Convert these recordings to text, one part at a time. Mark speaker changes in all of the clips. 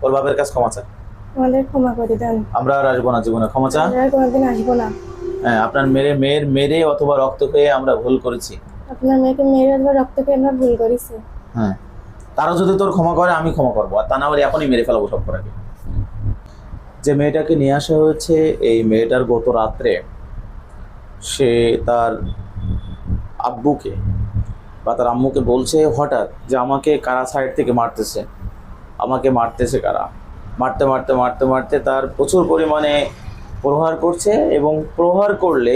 Speaker 1: ওর বাপের কাছে ক্ষমা চায়।
Speaker 2: আমাদের ক্ষমা করে দেন।
Speaker 1: আমরা আর আসবো না জীবনে, ক্ষমা চা।
Speaker 2: আমরা আর কোনোদিন আসবো না।
Speaker 1: হ্যাঁ, আপনার মেয়ের মেরে অথবা রক্ত খেয়ে আমরা ভুল করেছি।
Speaker 2: আপনার মেয়েকে মেরে অথবা রক্ত খেয়ে আমরা ভুল করেছি।
Speaker 1: হ্যাঁ, তারা যদি তোর ক্ষমা করে আমি ক্ষমা করবো, আর তা না হলে এখনই মেরে ফেলাবো সব করাকে। যে মেয়েটাকে নিয়ে আসা হয়েছে, এই মেয়েটার গত রাত্রে সে তার আব্বুকে বা তার আম্মুকে বলছে হঠাৎ যে আমাকে কারা সাইড থেকে মারতেছে, আমাকে মারতেছে কারা। মারতে মারতে মারতে মারতে তার প্রচুর পরিমাণে প্রহার করছে, এবং প্রহার করলে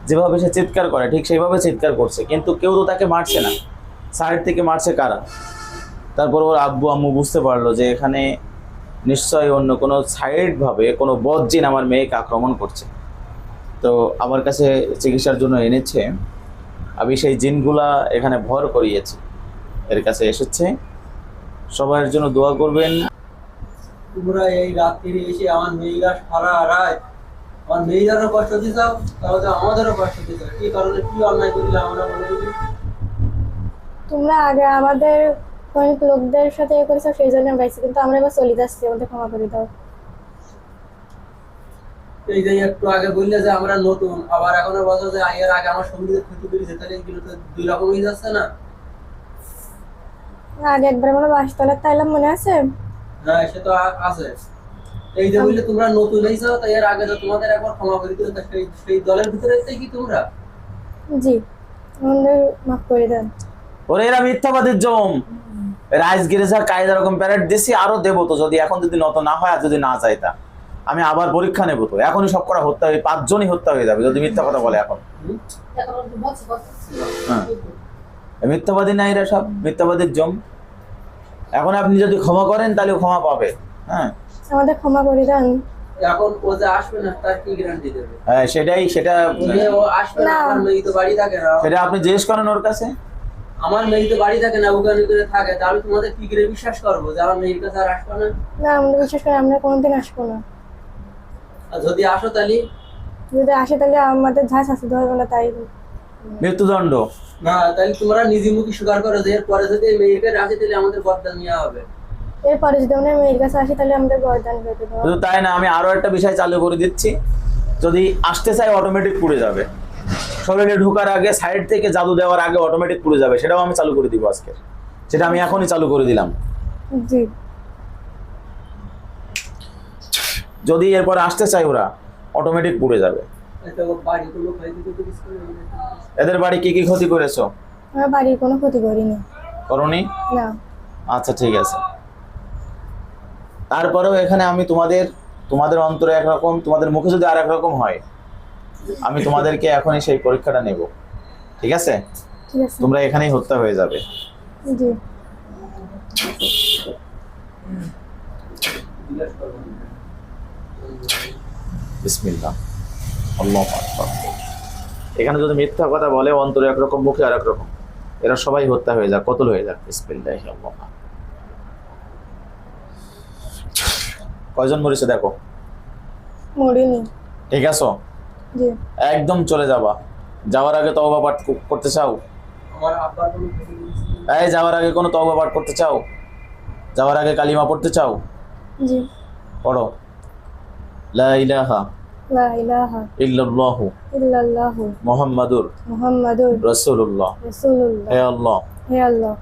Speaker 1: যেভাবে সে চিৎকার করে ঠিক সেইভাবে চিৎকার করছে, কিন্তু কেউ তো তাকে মারছে না, সাইড থেকে মারছে কারা। তারপর ওর আব্বু আম্মু বুঝতে পারলো যে এখানে নিশ্চয়ই অন্য কোনো সাইডভাবে কোনো বদজিন আমার মেয়েকে আক্রমণ করছে। তো আমার কাছে চিকিৎসার জন্য এনেছে, আমি সেই জিনগুলা এখানে ভর করিয়েছি, এর কাছে এসেছে। সবার জন্য দোয়া করবেন।
Speaker 3: তোমরা এই রাত্রিরে এসে আমার মেয়েরা সারা রাত আমার মেয়েদেরও কষ্ট দিতাম, তাহলে আমাদেরও কষ্ট দিতাম। কি কারণে কি অন্যায় করিলাম আমরা মনে করি?
Speaker 2: তোমরা আগে আমাদের অনেক লোকদের সাথে এ করেছো, সেই জন্য আমরা আইছি, কিন্তু আমরা এবার চলে যাচ্ছি, আমাদের ক্ষমা করে দাও।
Speaker 3: এই যে একটু আগে বললে যে আমরা নতুন, আবার এখনো বলছো যে এর আগে আমার সঙ্গীদের ক্ষতি করেছে, তাহলে এগুলো তো দুই রকম হয়ে যাচ্ছে না?
Speaker 2: আগে একবার আমরা বাসতলার তাইলাম, মনে আছে?
Speaker 3: হ্যাঁ, সে তো আছে। এই যে বললে তোমরা নতুন হয়েছো, তাই এর আগে তো তোমাদের একবার ক্ষমা করে দিল, তা সেই দলের ভিতরে কি তোমরা?
Speaker 2: জি, আমাদের মাফ করে দেন।
Speaker 1: ওরে এরা মিথ্যাবাদীর জম, রাইস গিরেজার কায়দা রকম প্যারেড দিছি, আরো দেবো তো, যদি এখন যদি নত না হয় আর যদি না চাইতা আমি আবার পরীক্ষা নেবো। তো এখনই সব করা হত্যা হয়ে 5 জনই হত্যা হয়ে যাবে যদি মিথ্যা কথা বলে এখন। হ্যাঁ, মিথ্যাবাদী না, এরা সব মিথ্যাবাদীর জম। এখন আপনি যদি ক্ষমা করেন তাহলে ক্ষমা পাবে। হ্যাঁ,
Speaker 2: আমাদের ক্ষমা করে দেন।
Speaker 3: এখন ও যে আসবে না তার কি গ্যারান্টি দেবে?
Speaker 1: হ্যাঁ সেটাই, সেটা
Speaker 3: ও আসবে না, আমার মেয়ে তো বাড়ি থাকে না।
Speaker 1: সেটা আপনি জিজ্ঞেস করেন ওর কাছে।
Speaker 3: আমার মেয়ে তো বাড়ি থাকে না, ওখানে করে থাকে, তাহলে তোমাদের কি করে বিশ্বাস করবো যে আমার মেয়ের কাছে আর আসবে না?
Speaker 2: না, আমাদের বিশ্বাস করে আমরা কোনোদিন আসবো না।
Speaker 3: আর যদি আসো তাহলে?
Speaker 2: যদি আসে তাহলে আমাদের যা শাস্তি দেওয়া হবে না তাই।
Speaker 1: মৃত্যুদণ্ড।
Speaker 3: না, তাহলে তোমরা নিজে মুখে স্বীকার করো যে এরপরে যদি এই মেয়েকে রাখে তাহলে আমাদের বদলা নেওয়া হবে।
Speaker 2: এরপরে যদি আমরা মেয়ের কাছে আসি তাহলে আমাদের বরদান পেতে দেওয়া।
Speaker 1: শুধু তাই না, আমি আরো একটা বিষয় চালু করে দিচ্ছি, যদি আসতে চাই অটোমেটিক পুড়ে যাবে। শরীরে ঢোকার আগে সাইড থেকে জাদু দেওয়ার আগে অটোমেটিক পুড়ে যাবে, সেটাও আমি চালু করে দিব আজকে। সেটা আমি এখনই চালু করে দিলাম।
Speaker 2: জি,
Speaker 1: যদি এরপর আসতে চাই ওরা অটোমেটিক পুড়ে যাবে।
Speaker 3: এটা বাড়ি কোনো ক্ষয়ক্ষতি তো কিছু করেনি।
Speaker 1: এদের বাড়ি কি কি ক্ষতি করেছো?
Speaker 2: আমরা বাড়ির কোনো ক্ষতি করিনি।
Speaker 1: করনি?
Speaker 2: না।
Speaker 1: আচ্ছা ঠিক আছে। তারপরেও এখানে আমি তোমাদের অন্তরে একরকম, তোমাদের মুখে যদি আর একরকম হয়, আমি তোমাদেরকে এখনই সেই পরীক্ষাটা নেব। ঠিক আছে?
Speaker 2: ঠিক আছে।
Speaker 1: তোমরা এখানেই হত্যা হয়ে যাবে।
Speaker 2: জি।
Speaker 3: জিজ্ঞাসা করবো।
Speaker 1: বিসমিল্লাহ, আল্লাহু আকবার। এখানে যদি মিথ্যা কথা বলে অন্তরে একরকম মুখে আর একরকম, এরা সবাই হত্যা হয়ে যাক, কতল হয়ে যাক। বিসমিল্লাহ আল্লাহ। কয়জন মরেছে দেখো।
Speaker 2: মরিনি।
Speaker 1: ঠিক আছে?
Speaker 2: জি।
Speaker 1: একদম চলে যাবা। যাওয়ার আগে তওবা পাঠ করতে চাও?
Speaker 3: আমার আব্বার কোনো ক্ষতি করেছে?
Speaker 1: এই যাওয়ার আগে কোনো তওবা পাঠ করতে চাও? যাওয়ার আগে কালিমা পড়তে চাও?
Speaker 2: জি।
Speaker 1: পড়ো। লা ইলাহা
Speaker 2: লা ইলাহা
Speaker 1: ইল্লাল্লাহু
Speaker 2: ইল্লাল্লাহু
Speaker 1: মুহাম্মাদুর
Speaker 2: মুহাম্মাদুর
Speaker 1: রাসূলুল্লাহ।
Speaker 2: রাসূলুল্লাহ।
Speaker 1: হে আল্লাহ,
Speaker 2: হে আল্লাহ,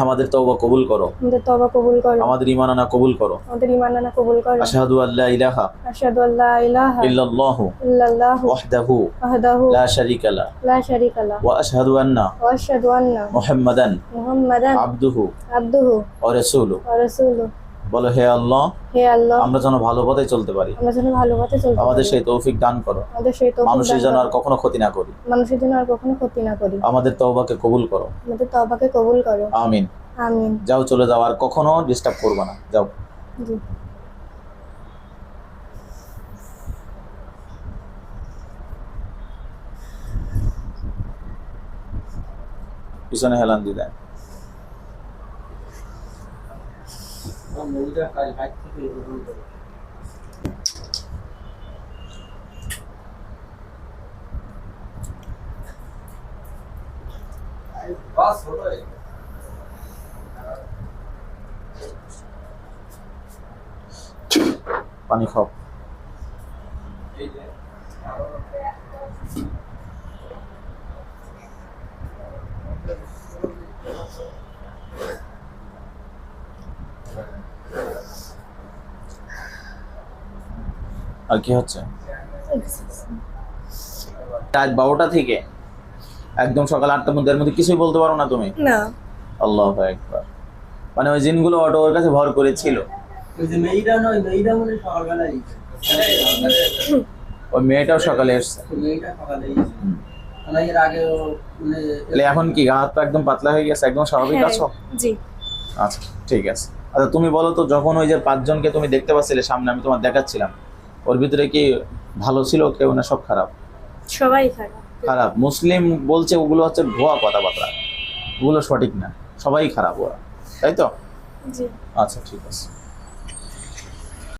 Speaker 1: আমাদের তওবা কবুল করো,
Speaker 2: আমাদের তওবা কবুল করো,
Speaker 1: আমাদের ঈমান আনা কবুল করো।
Speaker 2: আমাদের ঈমান আনা কবুল করো।
Speaker 1: আশহাদু আল্লা ইলাহা
Speaker 2: আশহাদু আল্লা ইলাহা
Speaker 1: ইল্লাল্লাহু
Speaker 2: ইল্লাল্লাহু
Speaker 1: ওয়াহদাহু
Speaker 2: ওয়াহদাহু
Speaker 1: লা শারীকা লা
Speaker 2: লা শারীকা লাহু
Speaker 1: ওয়া আশহাদু আন্না
Speaker 2: ওয়া আশহাদু আন্না
Speaker 1: মুহাম্মাদান
Speaker 2: মুহাম্মাদান
Speaker 1: আবদুহু
Speaker 2: আবদুহু
Speaker 1: ওয়া রাসূলুহু।
Speaker 2: ওয়া রাসূলুহু।
Speaker 1: বলো হে আল্লাহ,
Speaker 2: হে আল্লাহ,
Speaker 1: আমরা যেন ভালো পথে চলতে পারি,
Speaker 2: আমরা যেন ভালো পথে চলতে পারি।
Speaker 1: আমাদের সেই তৌফিক দান করো।
Speaker 2: আমাদের সেই তৌফিক
Speaker 1: মানুষের
Speaker 2: দান
Speaker 1: যেন
Speaker 2: করো।
Speaker 1: আর কখনো ক্ষতি না করি।
Speaker 2: মানুষের জন্য আর কখনো ক্ষতি না করি।
Speaker 1: আমাদের তওবাকে কবুল করো।
Speaker 2: আমাদের তওবাকে কবুল করো।
Speaker 1: আমিন।
Speaker 2: আমিন।
Speaker 1: যাও, চলে যাও, আর কখনো ডিস্টার্ব করবে না। যাও।
Speaker 2: জি।
Speaker 1: পিছনে হেলান দিলেন।
Speaker 3: আমার মেয়েটা কাল হাত থেকে গ্রহণ করে। বাস হলো।
Speaker 1: পানি খাও। আর কি হচ্ছে? রাত 12টা থেকে একদম সকাল 8টার মধ্যে, এর মধ্যে কিছুই বলতে পারো না তুমি?
Speaker 2: না।
Speaker 1: আল্লাহু আকবার। মানে ওই জিনগুলো অটো ওর কাছে ভর করেছিল।
Speaker 3: ওই যে মেয়েটা নয়, মেয়েটা মানে সকালবেলায়
Speaker 1: ওই মেয়েটাও সকালে এসছে।
Speaker 3: মেয়েটা সকালে মানে এর আগে মানে
Speaker 1: তাহলে এখন কি গা হাত পা একদম পাতলা হয়ে গেছে, একদম স্বাভাবিক
Speaker 2: হ্যাঁ,
Speaker 1: আছো?
Speaker 2: জি।
Speaker 1: আচ্ছা ঠিক আছে। আচ্ছা তুমি বলো তো, যখন ওই যে 5 জনকে তুমি দেখতে পাচ্ছিলে সামনে, আমি তোমার দেখাচ্ছিলাম, ওর ভিতরে কি ভালো ছিল কেউ না সব খারাপ?
Speaker 2: সবাই খারাপ।
Speaker 1: খারাপ। মুসলিম বলছে ওগুলো হচ্ছে ভুয়া কথাবার্তা, ওগুলো সঠিক না, সবাই খারাপ ওরা, তাই তো?
Speaker 2: জি।
Speaker 1: আচ্ছা ঠিক আছে।